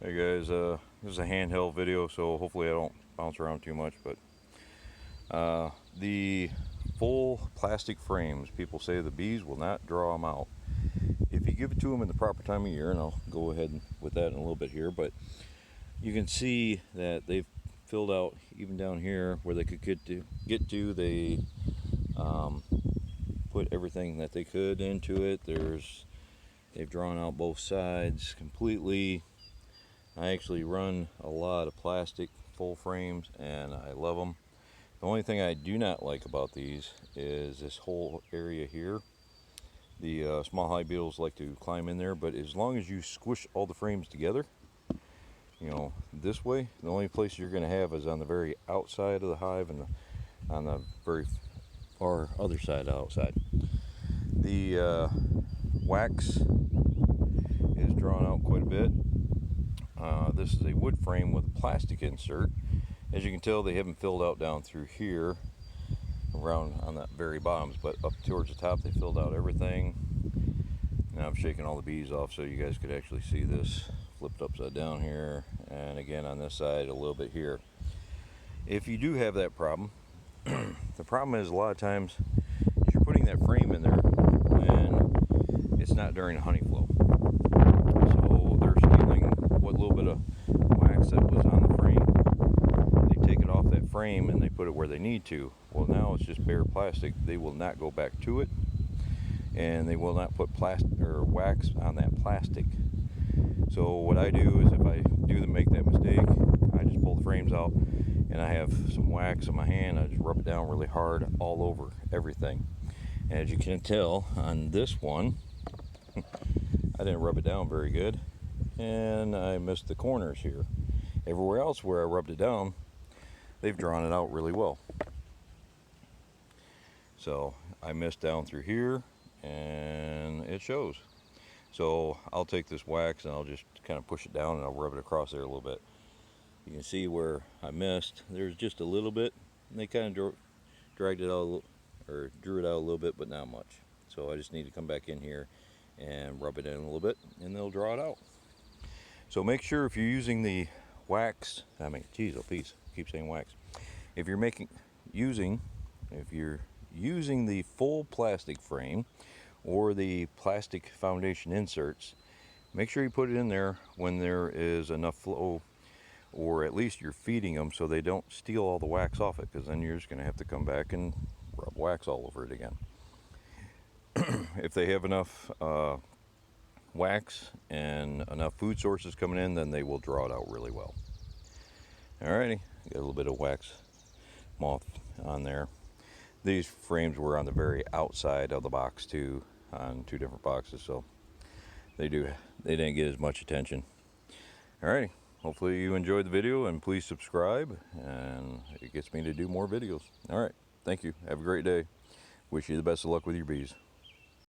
Hey guys, this is a handheld video, so hopefully I don't bounce around too much, but the full plastic frames, people say the bees will not draw them out. If you give it to them in the proper time of year, and I'll go ahead with that in a little bit here, but you can see that they've filled out even down here where they could get to. They put everything that they could into it. They've drawn out both sides completely. I actually run a lot of plastic full frames and I love them. The only thing I do not like about these is this whole area here. The small hive beetles like to climb in there, but as long as you squish all the frames together, you know, this way, the only place you're going to have is on the very outside of the hive and on the very far other side outside. The wax is drawn out quite a bit. This is a wood frame with a plastic insert. As you can tell, they haven't filled out down through here around on that very bottoms, but up towards the top they filled out everything. Now I'm shaking all the bees off so you guys could actually see this flipped upside down here, and again on this side a little bit here. If you do have that problem, the problem is a lot of times you're putting that frame in there when it's not during a honey flow. So they're stealing what little bit of wax that was on the frame. They take it off that frame and they put it where they need to. Well, now it's just bare plastic. They will not go back to it, and they will not put plastic or wax on that plastic. So what I do is, if I do make that mistake, I just pull the frames out and I have some wax in my hand. I just rub it down really hard all over everything. And as you can tell on this one, I didn't rub it down very good, and I missed the corners here. Everywhere else where I rubbed it down, they've drawn it out really well. So I missed down through here and it shows. So I'll take this wax and I'll just kind of push it down and I'll rub it across there a little bit. You can see where I missed. There's just a little bit, and they kind of dragged it out or drew it out a little bit, but not much. So I just need to come back in here and rub it in a little bit and they'll draw it out. So make sure if you're using the wax, geez, oh please, keep saying wax. If you're using the full plastic frame or the plastic foundation inserts, make sure you put it in there when there is enough flow, or at least you're feeding them so they don't steal all the wax off it, because then you're just going to have to come back and rub wax all over it again. If they have enough wax and enough food sources coming in, then they will draw it out really well. Alrighty, got a little bit of wax moth on there. These frames were on the very outside of the box too, on two different boxes, so they didn't get as much attention. Alrighty, hopefully you enjoyed the video, and please subscribe, and it gets me to do more videos. Alright, thank you, have a great day. Wish you the best of luck with your bees.